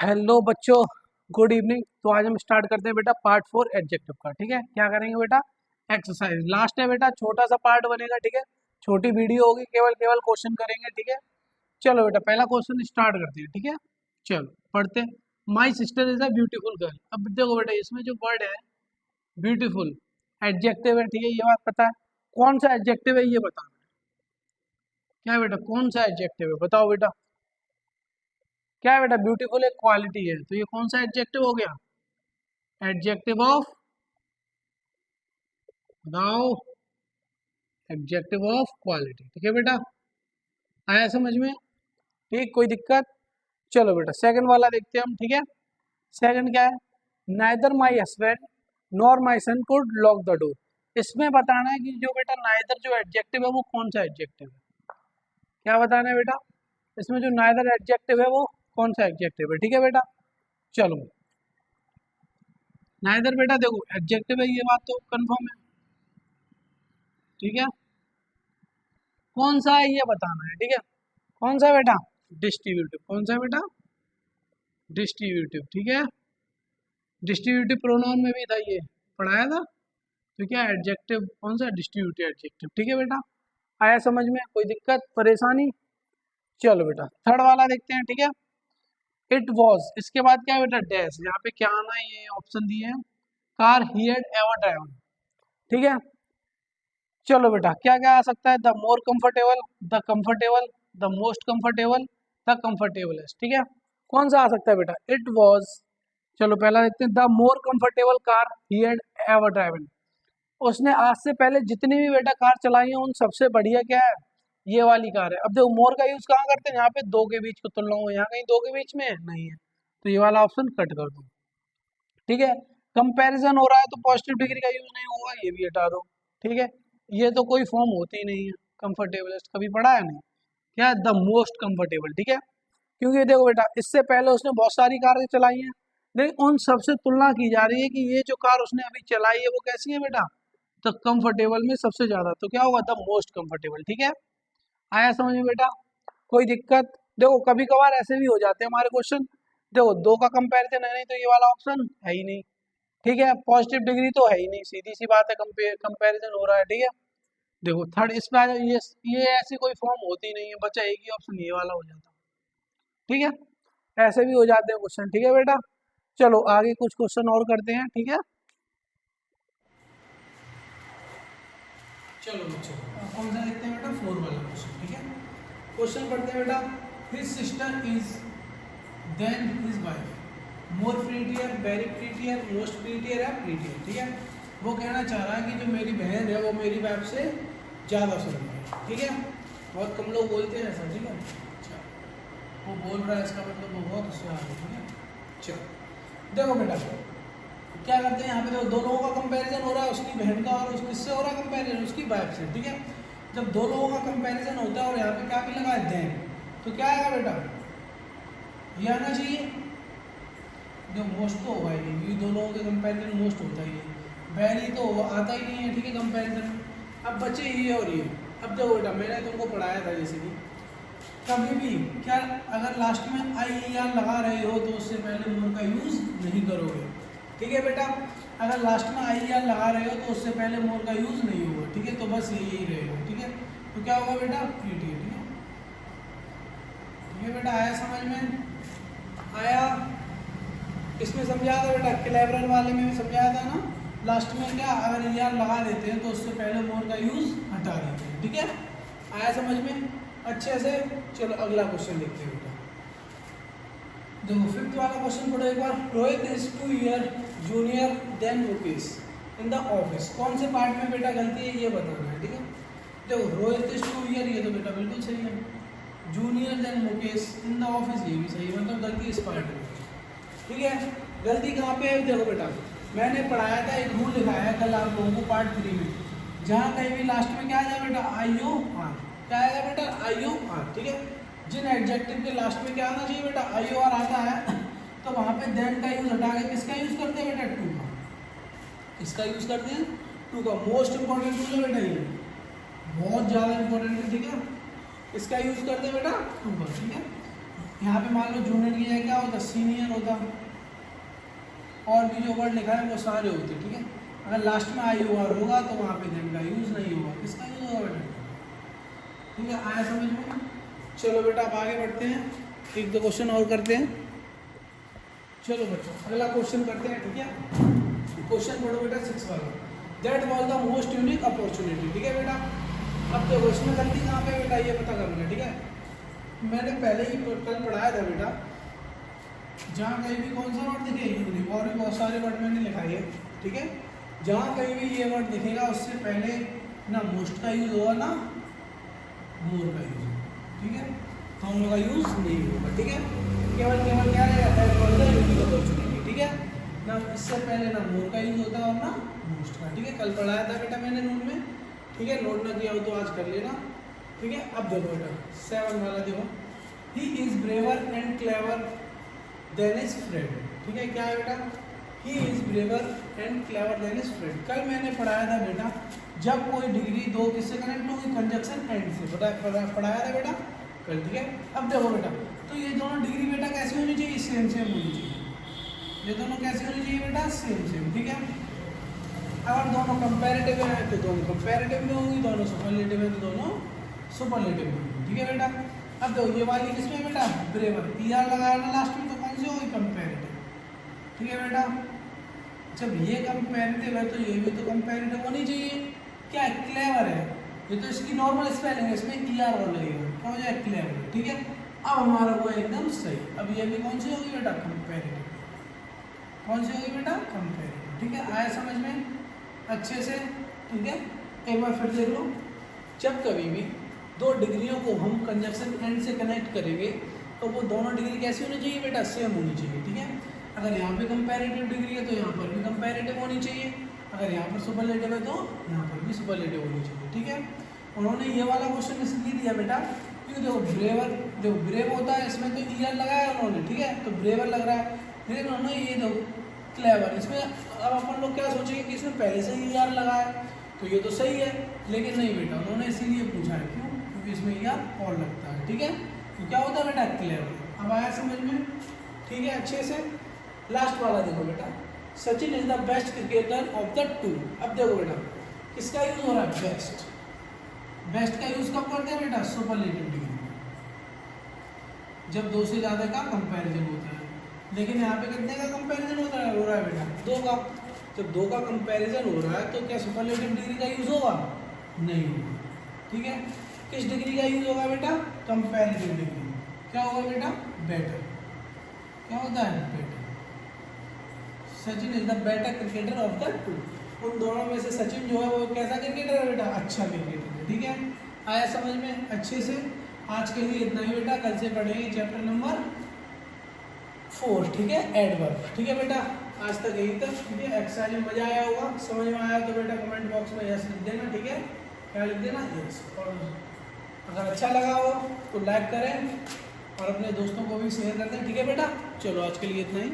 Hello बच्चों, good evening. तो आज हम स्टार्ट करते हैं बेटा पार्ट 4 एडजेक्टिव का। ठीक है, क्या करेंगे बेटा? एक्सरसाइज लास्ट है बेटा, छोटा सा पार्ट बनेगा। ठीक है, छोटी वीडियो होगी, केवल केवल क्वेश्चन करेंगे। ठीक है, चलो बेटा पहला क्वेश्चन स्टार्ट करते हैं। ठीक है, चलो पढ़ते हैं। My sister is a beautiful girl. अब देखो बेटा, इसमें जो वर्ड है ब्यूटीफुल एडजेक्टिव है। ठीक है, ये बात पता है। कौन सा एडजेक्टिव है ये बताना है। क्या है बेटा, कौन सा एडजेक्टिव है बताओ बेटा। क्या है बेटा? ब्यूटीफुल एक क्वालिटी है, तो ये कौन सा एडजेक्टिव हो गया? एडजेक्टिव ऑफ, बताओ, एडजेक्टिव ऑफ क्वालिटी। ठीक है बेटा, आया समझ में? ठीक, कोई दिक्कत? चलो बेटा सेकंड वाला देखते हैं हम। ठीक है, सेकंड क्या है? Neither my husband nor my son could lock the door. इसमें बताना है कि जो बेटा नाइदर जो एडजेक्टिव है वो कौन सा एडजेक्टिव है। क्या बताना है बेटा? इसमें जो नाइदर एडजेक्टिव है वो कौन सा एडजेक्टिव है। ठीक है बेटा, चलो नाइदर बेटा देखो एडजेक्टिव है, ये बात तो कंफर्म है। ठीक है, कौन सा है ये बताना है। ठीक है, कौन सा है बेटा? डिस्ट्रीब्यूटिव। कौन सा है बेटा? डिस्ट्रीब्यूटिव। ठीक है, डिस्ट्रीब्यूटिव प्रोनाउन में भी था, ये पढ़ाया था। तो क्या एडजेक्टिव कौन सा? Distributive adjective. ठीक है बेटा, आया समझ में? कोई दिक्कत परेशानी? चलो बेटा थर्ड वाला देखते हैं। ठीक है, इट वॉज, इसके बाद क्या है बेटा? डैश। यहाँ पे क्या आना है, ये ऑप्शन दिए हैं। Car he had ever driven. ठीक है, चलो बेटा क्या क्या आ सकता है? The more comfortable, the comfortable, the most comfortable, the comfortablest. ठीक है, कौन सा आ सकता है बेटा? It was. चलो पहला देखते हैं, the more comfortable car he had ever driven. उसने आज से पहले जितनी भी बेटा कार चलाई है उन सबसे बढ़िया क्या है? ये वाली कार है। अब देखो मोर का यूज कहाँ करते हैं? यहाँ पे दो के बीच को तुलना हो, यहाँ कहीं दो के बीच में है नहीं है, तो ये वाला ऑप्शन कट कर दो। ठीक है, कंपैरिजन हो रहा है तो पॉजिटिव डिग्री का यूज नहीं होगा, ये भी हटा दो। ठीक है, ये तो कोई फॉर्म होती ही नहीं है। कंफर्टेबलेस्ट कभी पढ़ा है नहीं। क्या है? The most comfortable. ठीक है, क्योंकि देखो बेटा इससे पहले उसने बहुत सारी कारें चलाई हैं, लेकिन उन सबसे तुलना की जा रही है कि ये जो कार उसने अभी चलाई है वो कैसी है बेटा? तो कंफर्टेबल में सबसे ज्यादा, तो क्या होगा? The most comfortable. ठीक है, आया समझ में बेटा? कोई दिक्कत? देखो कभी कभार ऐसे भी हो जाते हैं हमारे क्वेश्चन। देखो दो का कंपैरिजन है नहीं तो ये वाला ऑप्शन है ही नहीं। ठीक है, पॉजिटिव डिग्री तो है ही नहीं, सीधी सी बात है, कंपैरिजन हो रहा है। ठीक है, देखो थर्ड इस पे ये ऐसी कोई फॉर्म होती नहीं है, बचा एक ही ऑप्शन ये वाला हो जाता। ठीक है, ऐसे भी हो जाते हैं क्वेश्चन। ठीक है बेटा, चलो आगे कुछ क्वेश्चन और करते हैं। ठीक है, चलो बच्चों कौन सा देखते हैं बेटा? फोर वाला क्वेश्चन। ठीक है, क्वेश्चन पढ़ते हैं बेटा। His sister is than his wife more prettier, very prettier, most prettier या प्रीटियर। ठीक है, वो कहना चाह रहा है कि जो मेरी बहन है वो मेरी वाइफ से ज़्यादा सुंदर है। ठीक है, बहुत कम लोग बोलते हैं ऐसा। ठीक है, अच्छा वो बोल रहा है इसका मतलब वो बहुत होशियार है। ठीक है, चलो देखो बेटा क्या करते हैं, यहाँ पे देखो दो लोगों का कंपैरिजन हो रहा है, उसकी बहन का और किससे हो रहा है कंपैरिजन? उसकी वाइफ से। ठीक है, जब दो लोगों का कंपैरिजन होता है और यहाँ पे क्या भी लगा है देन, तो क्या आएगा बेटा? ये आना चाहिए। जो मोस्ट तो होगा ही नहीं, ये दो लोगों के कंपैरिजन मोस्ट होता ही है, वेरी तो आता ही नहीं है। ठीक है, कंपैरिजन। अब बचे ये और ये। अब देखो बेटा मैंने तुमको पढ़ाया था जैसे कि कभी भी क्या अगर लास्ट में आई या लगा रहे हो तो उससे पहले मोर का यूज नहीं करोगे। ठीक है बेटा, अगर लास्ट में आई या लगा रहे हो तो उससे पहले मोर का यूज नहीं होगा। ठीक है, तो बस यही रहेगा। ठीक है, तो क्या होगा बेटा? प्रीटी। ठीक है, ठीक है बेटा, आया समझ में? आया? इसमें समझाया था बेटा, क्लेवरर वाले में भी समझाया था ना, लास्ट में क्या अगर यार लगा देते हैं तो उससे पहले मोर का यूज हटा देते हैं। ठीक है, आया समझ में अच्छे से? चलो अगला क्वेश्चन देखते हैं बेटा। देखो फिफ्थ वाला क्वेश्चन पढ़ो एक बार। Rohit is 2 year junior than Mukesh in the office. कौन से पार्ट में बेटा गलती है ये बताना है। ठीक है, देखो रोहित इज 2 ईयर, ये तो बेटा बिल्कुल सही है। Junior than Mukesh in the office, ये भी सही है, मतलब गलती इस पार्ट में। ठीक है, गलती कहाँ पे है? देखो बेटा मैंने पढ़ाया था, एक रूल लिखाया है कल आप लोगों को पार्ट 3 में, जहाँ कहीं भी लास्ट में क्या आ जाए बेटा? IO R। क्या आएगा बेटा? IO R। ठीक है, जिन एडजेक्टिव के लास्ट में क्या आना चाहिए बेटा? IO R आता है तो वहाँ पे देन का यूज हटा के किसका यूज करते हैं बेटा? टू का। किसका यूज करते हैं? टू का। मोस्ट इंपॉर्टेंट रूल है बेटा ये, बहुत ज़्यादा इंपॉर्टेंट है। ठीक है, इसका यूज करते हैं बेटा? टू का। ठीक है, यहाँ पे मान लो जूनियर की जगह क्या होता, सीनियर होता, और भी जो वर्ड लिखा है वो सारे होते, ठीक है। अगर लास्ट में आई ओवर होगा तो वहाँ पे देन का यूज़ नहीं होगा, किसका यूज़ होगा बेटा, ठीक है। आया समझ में। चलो बेटा अब आगे बढ़ते हैं, एक दो क्वेश्चन और करते हैं। चलो बेटा अगला क्वेश्चन करते हैं, ठीक है। क्वेश्चन पढ़ो बेटा 6 वाला, that was the most unique opportunity, ठीक है बेटा। अब तो क्वेश्चन गलती कहाँ पे बेटा ये पता करना, ठीक है। मैंने पहले ही कल पढ़ाया था बेटा, जहाँ कहीं भी कौन सा वर्ड दिखे यूनिक, और भी बहुत सारे वर्ड मैंने लिखाई है, ठीक है। जहाँ कहीं भी ये वर्ड दिखेगा उससे पहले ना मोस्ट का यूज़ होगा ना मोर का यूज़ होगा, ठीक है। दोनों का यूज़ नहीं होगा, ठीक है। केवल केवल क्या रहता है यूनिक अपॉर्चुनिटी, ठीक है ना। इससे पहले ना मोर का यूज़ होता है और ना मोस्ट का, ठीक है। कल पढ़ाया था बेटा मैंने रूल में, ठीक है। नोट ना किया हो तो आज कर लेना, ठीक है। अब देखो बेटा 7 वाला देखो, he is braver and clever than his friend, ठीक है। क्या है बेटा, he is braver and clever than his friend. कल मैंने पढ़ाया था बेटा, जब कोई डिग्री दो किससे कनेक्ट होगी, कंजक्शन एंड से, पढ़ाया था बेटा कल, ठीक है। अब देखो बेटा, तो ये दोनों डिग्री बेटा कैसी होनी चाहिए, सेम सेम होनी चाहिए। ये दोनों कैसी होनी चाहिए बेटा, सेम सेम, ठीक है। अगर दोनों कंपैरेटिव है तो दोनों कंपैरेटिव में होंगी, दोनों सुपरलेटिव है तो दोनों सुपरलेटिव में होंगी, ठीक है बेटा। अब देखो ये वाली किसमें बेटा, ब्रेवर, ईआर लगाया ना लास्ट में, तो कौन सी होगी, कंपैरेटिव, ठीक है बेटा। जब ये कंपैरेटिव है तो ये भी तो कंपैरेटिव होनी चाहिए। क्या है, क्लेवर है, ये तो इसकी नॉर्मल स्पेलिंग है, इसमें ईआर और लगेगा, क्या हो जाए क्लेवर, ठीक है। अब हमारा वो एकदम सही। अब ये भी कौन सी होगी बेटा, कंपैरेटिव, कौन सी होगी बेटा, कंपैरेटिव, ठीक है। आया समझ में अच्छे से, ठीक है। एक बार फिर देख लो, जब कभी भी दो डिग्रियों को हम कंजक्शन एंड से कनेक्ट करेंगे तो वो दोनों डिग्री कैसी होनी चाहिए बेटा, सेम होनी चाहिए, ठीक है। अगर यहाँ पे कंपैरेटिव डिग्री है तो यहाँ पर भी कंपैरेटिव होनी चाहिए, अगर यहाँ पर सुपरलेटिव है तो यहाँ पर भी सुपरलेटिव होनी चाहिए, ठीक है। उन्होंने ये वाला क्वेश्चन इसलिए दिया बेटा क्योंकि देखो ब्रेवर, जो ब्रेव होता है इसमें तो ईयर लगाया उन्होंने, ठीक है, तो ब्रेवर लग रहा है। लेकिन उन्होंने ये देखो क्लेवर, इसमें अब अपन लोग क्या सोचेंगे कि इसमें पहले से ही ईआर लगा है तो ये तो सही है, लेकिन नहीं बेटा, उन्होंने इसीलिए पूछा है, क्यों, क्योंकि इसमें ईआर और लगता है, ठीक है। तो क्या होता है बेटा, क्लेवर। अब आया समझ में, ठीक है अच्छे से। लास्ट वाला देखो बेटा, Sachin is the best cricketer of the two. अब देखो बेटा किसका यूज हो रहा है, बेस्ट। बेस्ट का यूज कब करते हैं बेटा, सुपरलेटिव डिग्री, जब दो से ज़्यादा का कंपैरिजन होता है। लेकिन यहाँ पे कितने का कंपैरिजन हो रहा है बेटा, दो का। जब दो का कंपैरिजन हो रहा है तो क्या सुपरलेटिव डिग्री का यूज होगा, नहीं होगा, ठीक है। किस डिग्री का यूज होगा बेटा, कंपैरेटिव डिग्री। क्या होगा बेटा, बेटर। क्या होता है, better. Sachin is the better cricketer of the two. उन दोनों में से सचिन जो है वो कैसा क्रिकेटर है बेटा, अच्छा क्रिकेटर है, ठीक है। आया समझ में अच्छे से। आज के लिए इतना ही बेटा, कल से पढ़ेंगे चैप्टर नंबर 4, ठीक है, एडवर्ब, ठीक है बेटा। आज तक यही तक, ठीक है। एक्सरसाइज में मजा आया होगा, समझ में आया तो बेटा कमेंट बॉक्स में यस लिख देना, ठीक है। क्या लिख देना, यस। और अगर अच्छा लगा हो तो लाइक करें और अपने दोस्तों को भी शेयर कर दें, ठीक है बेटा। चलो आज के लिए इतना ही।